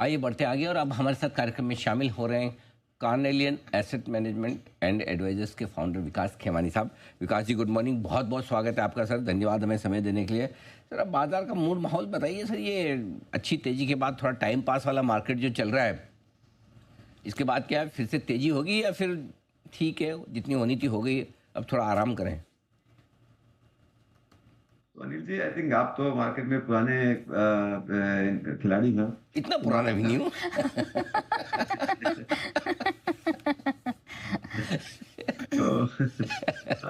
आइए बढ़ते आगे और अब हमारे साथ कार्यक्रम में शामिल हो रहे हैं Carnelian asset management and advisors के फाउंडर विकास खेमानी साहब। विकास जी, गुड मॉर्निंग, बहुत बहुत स्वागत है आपका सर, धन्यवाद हमें समय देने के लिए। सर, अब बाजार का मूड माहौल बताइए सर, ये अच्छी तेजी के बाद थोड़ा टाइम पास वाला मार्केट जो चल रहा है, इसके बाद क्या फिर से तेजी होगी या फिर ठीक है जितनी होनी थी हो गई, अब थोड़ा आराम करें? तो अनिल जी, आई थिंक आप तो मार्केट में पुराने खिलाड़ी हैं। इतना तो पुराना भी नहीं हूँ। तो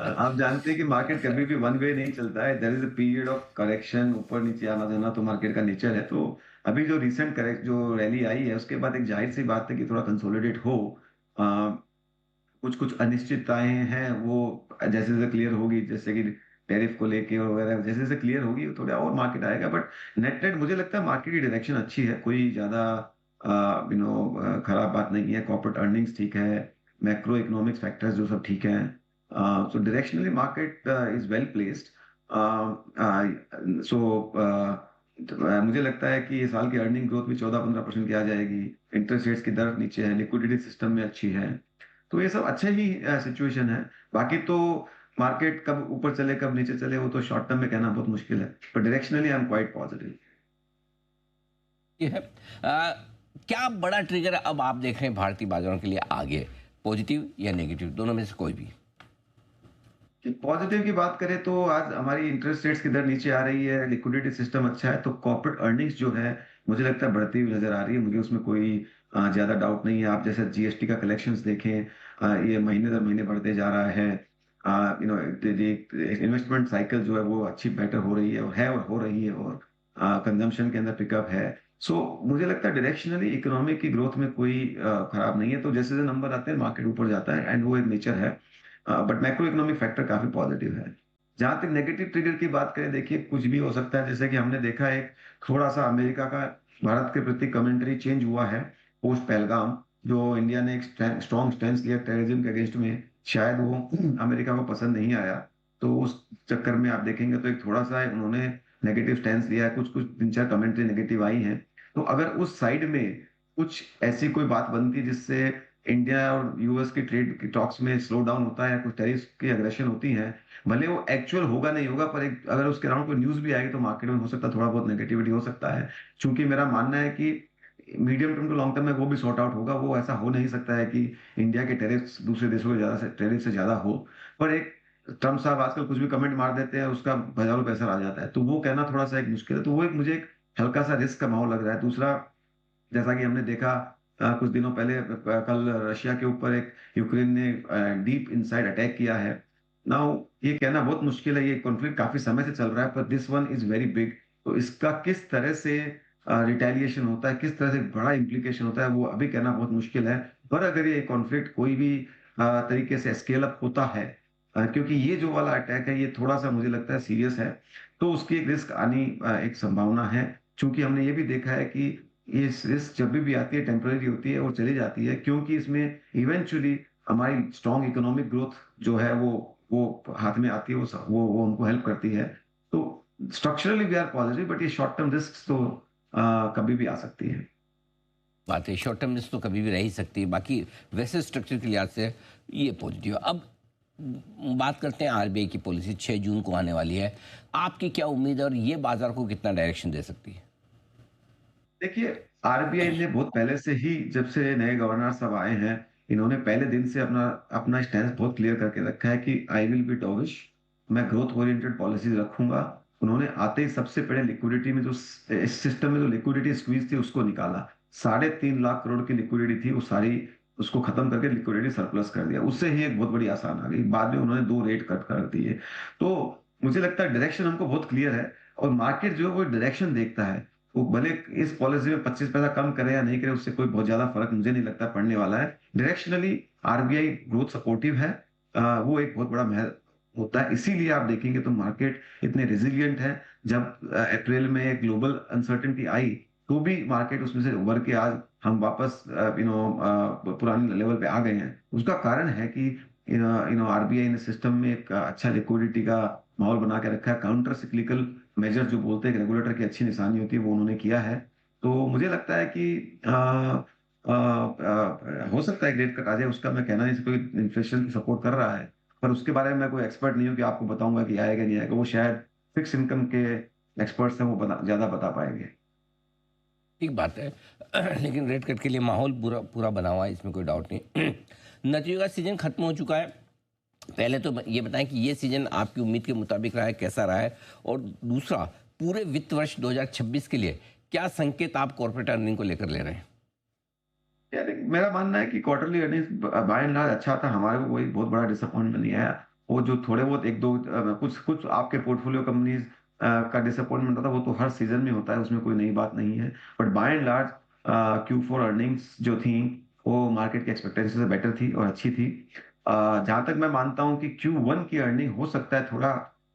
आप जानते हैं कि मार्केट कभी भी वन वे नहीं चलता है। There is a period of correction, ऊपर नीचे आना जाना तो मार्केट का नेचर है। तो अभी जो रिसेंट करेक्ट जो रैली आई है उसके बाद एक जाहिर सी बात है कि थोड़ा कंसोलिडेट हो। कुछ कुछ अनिश्चितताएं हैं वो जैसे जैसे क्लियर होगी, जैसे कि टैरिफ को लेके और वगैरह, जैसे जैसे क्लियर होगी थोड़ा और मार्केट आएगा। बट नेट नेट मुझे लगता है मार्केट की डायरेक्शन अच्छी है, कोई ज्यादा खराब बात नहीं है। कॉर्पोरेट अर्निंग्स ठीक है, मैक्रो इकोनॉमिक्स फैक्टर्स जो सब ठीक है। So directionally market is well placed. So मुझे लगता है कि ये साल की अर्निंग ग्रोथ भी 14-15% की आ जाएगी। इंटरेस्ट रेट्स की दर नीचे है, लिक्विडिटी सिस्टम में अच्छी है। तो ये सब अच्छे ही सिचुएशन है। बाकी तो मार्केट कब ऊपर चले कब नीचे चले वो तो शॉर्ट टर्म में कहना बहुत मुश्किल है, पर directionally I am quite positive. ये है क्या बड़ा ट्रिगर अब आप देख रहे हैं भारतीय बाजारों के लिए आगे, पॉजिटिव या नेगेटिव, दोनों में से कोई भी? पॉजिटिव की बात करें तो आज हमारी इंटरेस्ट रेट्स की दर नीचे आ रही है, लिक्विडिटी सिस्टम अच्छा है, तो कॉर्पोरेट अर्निंग्स जो है मुझे लगता है बढ़ती हुई नजर आ रही है। मुझे उसमें कोई ज्यादा डाउट नहीं है। आप जैसे जीएसटी का कलेक्शंस देखें, ये महीने दर महीने बढ़ते जा रहा है। इन्वेस्टमेंट साइकिल जो है वो अच्छी बेटर हो रही है और हो रही है, और कंजम्पशन के अंदर पिकअप है। सो मुझे लगता है डायरेक्शनली इकोनॉमिक की ग्रोथ में कोई खराब नहीं है। तो जैसे जैसे नंबर आते हैं मार्केट ऊपर जाता है, एंड वो एक नेचर है। बट मैक्रो इकोनॉमिक फैक्टर काफी पॉजिटिव है। जहां तक नेगेटिव ट्रिगर की बात करें, देखिए कुछ भी हो सकता है। जैसे कि हमने देखा है थोड़ा सा अमेरिका का भारत के प्रति कमेंट्री चेंज हुआ है पोस्ट पहलगाम। जो इंडिया ने एक स्ट्रॉन्ग स्टैंड लिया टेररिज्म के अगेंस्ट में, शायद वो अमेरिका को पसंद नहीं आया। तो उस चक्कर में आप देखेंगे तो एक थोड़ा सा उन्होंने नेगेटिव स्टैंड लिया है, कुछ कुछ 3-4 कमेंट्री नेगेटिव आई हैं। तो अगर उस साइड में कुछ ऐसी कोई बात बनती है जिससे इंडिया और यूएस की ट्रेड की टॉक्स में स्लो डाउन होता है, कुछ टैरिफ की अग्रेशन होती है, भले वो एक्चुअल होगा नहीं होगा, पर एक अगर उसके अराउंड कोई न्यूज भी आएगी तो मार्केट में हो सकता है थोड़ा बहुत नेगेटिविटी हो सकता है। क्योंकि मेरा मानना है कि medium term to long term में वो भी सॉर्ट आउट होगा। वो ऐसा हो नहीं सकता है कि इंडिया के टैरिफ दूसरे देशों के ज्यादा टैरिफ से ज्यादा हो। पर एक ट्रम्प साहब आजकल कुछ भी कमेंट मार देते हैं, उसका हजारों पैसा आ जाता है, तो वो कहना थोड़ा सा एक मुश्किल है। तो वो एक मुझे एक हल्का सा रिस्क का माहौल लग रहा है। दूसरा, जैसा कि हमने देखा कुछ दिनों पहले कल रशिया के ऊपर एक यूक्रेन ने डीप इनसाइड अटैक किया है। नाउ ये कहना बहुत मुश्किल है, ये कॉन्फ्लिक्ट काफी समय से चल रहा है, पर this one is very big. तो इसका किस तरह से रिटेलिएशन होता है, किस तरह से बड़ा इम्प्लीकेशन होता है, वो अभी कहना बहुत मुश्किल है। पर अगर ये कॉन्फ्लिक्ट कोई भी तरीके से स्केल अप होता है, क्योंकि ये जो वाला अटैक है ये थोड़ा सा मुझे लगता है सीरियस है, तो उसकी एक रिस्क आनी एक संभावना है। क्योंकि हमने ये भी देखा है कि ये रिस्क जब भी आती है टेम्पररी होती है और चली जाती है, क्योंकि इसमें इवेंचुअली हमारी स्ट्रॉन्ग इकोनॉमिक ग्रोथ जो है वो हाथ में आती है, वो उनको हेल्प करती है। तो structurally we are positive, but ये शॉर्ट टर्म रिस्क तो कभी भी आ सकती है। बात है, शॉर्ट टर्म तो कभी भी रह ही सकती है, बाकी वैसे स्ट्रक्चर के लिहाज से ये पॉजिटिव है। अब बात करते हैं आरबीआई की पॉलिसी 6 जून को आने वाली है, आपकी क्या उम्मीद है और ये बाजार को कितना डायरेक्शन दे सकती है? देखिए, आरबीआई ने बहुत पहले से ही, जब से नए गवर्नर साहब आए हैं, इन्होंने पहले दिन से अपना अपना स्टैंड बहुत क्लियर करके रखा है कि आई विल बी डॉविश, मैं ग्रोथ ओरिएंटेड पॉलिसीज रखूंगा। उन्होंने आते ही सबसे पहले लिक्विडिटी में जो इस सिस्टम में जो लिक्विडिटी स्क्वीज थी उसको निकाला। 3.5 लाख करोड़ की लिक्विडिटी थी, वो सारी उसको खत्म करके लिक्विडिटी सरप्लस कर दिया। उससे ही एक बहुत बड़ी आसान आ गई। बाद में उन्होंने 2 रेट कट कर दिए। तो मुझे लगता है डायरेक्शन हमको बहुत क्लियर है, और मार्केट जो है वो डायरेक्शन देखता है। वो भले इस पॉलिसी में 25 पैसा कम करे या नहीं करे, उससे कोई बहुत ज्यादा फर्क मुझे नहीं लगता पड़ने वाला है। डायरेक्शनली आरबीआई ग्रोथ सपोर्टिव है। वो एक बहुत बड़ा महत्व होता है। इसीलिए आप देखेंगे तो मार्केट इतने रेजिलियंट है। जब अप्रैल में एक ग्लोबल अनसर्टेनिटी आई, तो भी मार्केट उसमें से उभर के आज हम वापस पुराने लेवल पे आ गए हैं। उसका कारण है कि आरबीआई ने सिस्टम में एक अच्छा लिक्विडिटी का माहौल बना के रखा है। काउंटर सिक्लिकल मेजर जो बोलते हैं रेगुलेटर की अच्छी निशानी होती है, वो उन्होंने किया है। तो मुझे लगता है कि हो सकता है रेट कट आ जाए, उसका मैं कहना नहीं सकता, कोई इन्फ्लेशन सपोर्ट कर रहा है, पर उसके बारे में मैं कोई एक्सपर्ट नहीं हूँ कि आपको बताऊँगा कि आएगा नहीं आएगा। वो शायद फिक्स इनकम के एक्सपर्ट्स हैं, वो ज़्यादा बता पाएँगे। ठीक बात है। लेकिन रेट कट के लिए माहौल पूरा पूरा बना हुआ है, इसमें कोई डाउट नहीं। नतीजों का सीजन खत्म हो चुका है। पहले तो ये बताएं कि ये सीजन आपकी उम्मीद के मुताबिक रहा है, कैसा रहा है? और दूसरा, पूरे वित्त वर्ष 2026 के लिए क्या संकेत आप कॉर्पोरेट अर्निंग को लेकर ले रहे हैं? यानी मेरा मानना है कि quarterly earnings by and large अच्छा था, हमारे को कोई बहुत बड़ा डिसअपॉइंटमेंट नहीं आया। वो जो थोड़े बहुत 1-2 कुछ कुछ आपके पोर्टफोलियो कंपनीज़ का डिसअपॉइंटमेंट होता है, वो तो हर सीज़न में होता है, उसमें कोई नई बात नहीं है। But by and large Q4 earnings जो थी, वो मार्केट की एक्सपेक्टेशन से बेटर थी और अच्छी थी। जहाँ तक मैं मानता हूँ कि Q1 की अर्निंग हो सकता है थोड़ा,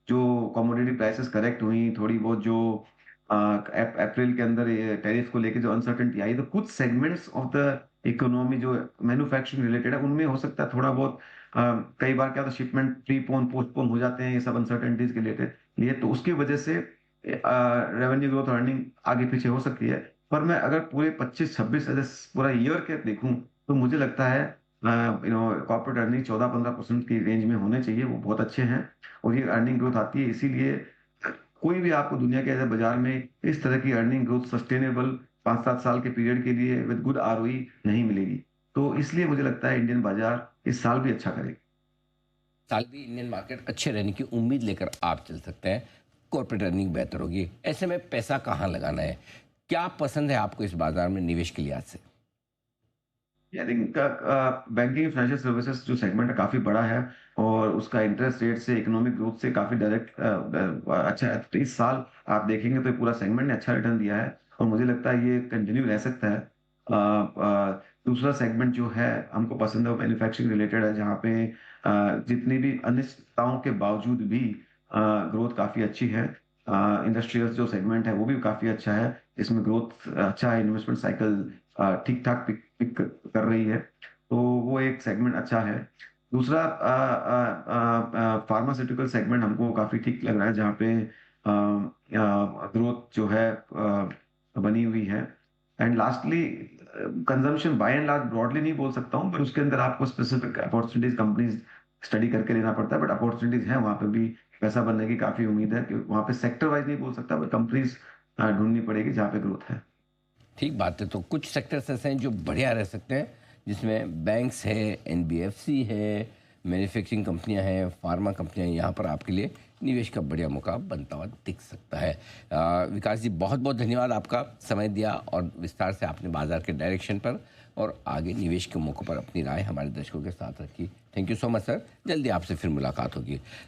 जो कमोडिटी प्राइसेस करेक्ट हुई, थोड़ी बहुत जो अप्रैल के अंदर ये टैरिफ को लेके जो अनसर्टेनिटी आई, तो कुछ सेगमेंट्स ऑफ द इकोनॉमी जो मैन्युफैक्चरिंग रिलेटेड है, उनमें हो सकता है थोड़ा बहुत कई बार क्या होता है, शिपमेंट प्रीपोन पोस्टपोन हो जाते हैं, ये सब अनसर्टेनिटीज के रिलेटेड लिए, तो उसकी वजह से रेवेन्यू ग्रोथ अर्निंग आगे पीछे हो सकती है। पर मैं अगर पूरे 25-26 ऐसे पूरा ईयर के देखूं, तो मुझे लगता है कॉर्पोरेट अर्निंग 14-15% की रेंज में होने चाहिए, वो बहुत अच्छे हैं। और ये अर्निंग ग्रोथ आती है इसीलिए, कोई भी आपको दुनिया के ऐसे बाजार में इस तरह की अर्निंग ग्रोथ सस्टेनेबल 5-7 साल के पीरियड के लिए विद गुड आरओई नहीं मिलेगी। तो इसलिए मुझे लगता है इंडियन बाजार इस साल भी अच्छा करेगा। साल भी इंडियन मार्केट अच्छे रहने की उम्मीद लेकर आप चल सकते हैं। कॉर्पोरेट अर्निंग बेहतर होगी। ऐसे में पैसा कहाँ लगाना है? क्या पसंद है आपको इस बाजार में निवेश के लिहाज से? I think banking financial services जो सेगमेंट है काफी बड़ा है, और उसका इंटरेस्ट रेट से इकोनॉमिक ग्रोथ से काफी डायरेक्ट अच्छा है। तो इस साल आप देखेंगे तो ये पूरा सेगमेंट ने अच्छा रिटर्न दिया है, और मुझे लगता है ये कंटिन्यू रह सकता है। दूसरा सेगमेंट जो है हमको पसंद है, वो मैन्युफैक्चरिंग रिलेटेड है, जहाँ पे जितनी भी अनिश्चितताओं के बावजूद भी ग्रोथ काफी अच्छी है। इंडस्ट्रियल जो सेगमेंट है वो भी काफी अच्छा है, इसमें ग्रोथ अच्छा है, इन्वेस्टमेंट साइकिल ठीक ठाक पिक पिक कर रही है, तो वो एक सेगमेंट अच्छा है। दूसरा फार्मास्यूटिकल सेगमेंट हमको काफी ठीक लग रहा है, जहाँ पे ग्रोथ जो है बनी हुई है। And lastly consumption by and large broadly नहीं बोल सकता हूँ, पर उसके अंदर आपको स्पेसिफिक अपॉर्चुनिटीज कंपनीज स्टडी करके लेना पड़ता है, बट अपॉर्चुनिटीज है वहां पे भी, पैसा बनने की काफी उम्मीद है, कि वहां पे सेक्टर वाइज नहीं बोल सकता, बट कंपनीज ढूंढनी पड़ेगी जहाँ पे ग्रोथ है। ठीक बात है। तो कुछ सेक्टर्स ऐसे हैं जो बढ़िया रह सकते हैं, जिसमें बैंक्स है, एनबीएफसी है, मैन्युफैक्चरिंग कंपनियां हैं, फार्मा कंपनियां हैं। यहाँ पर आपके लिए निवेश का बढ़िया मौका बनता हुआ दिख सकता है। विकास जी, बहुत बहुत धन्यवाद, आपका समय दिया और विस्तार से आपने बाजार के डायरेक्शन पर और आगे निवेश के मौक़ों पर अपनी राय हमारे दर्शकों के साथ रखी। Thank you so much sir. जल्दी आपसे फिर मुलाकात होगी।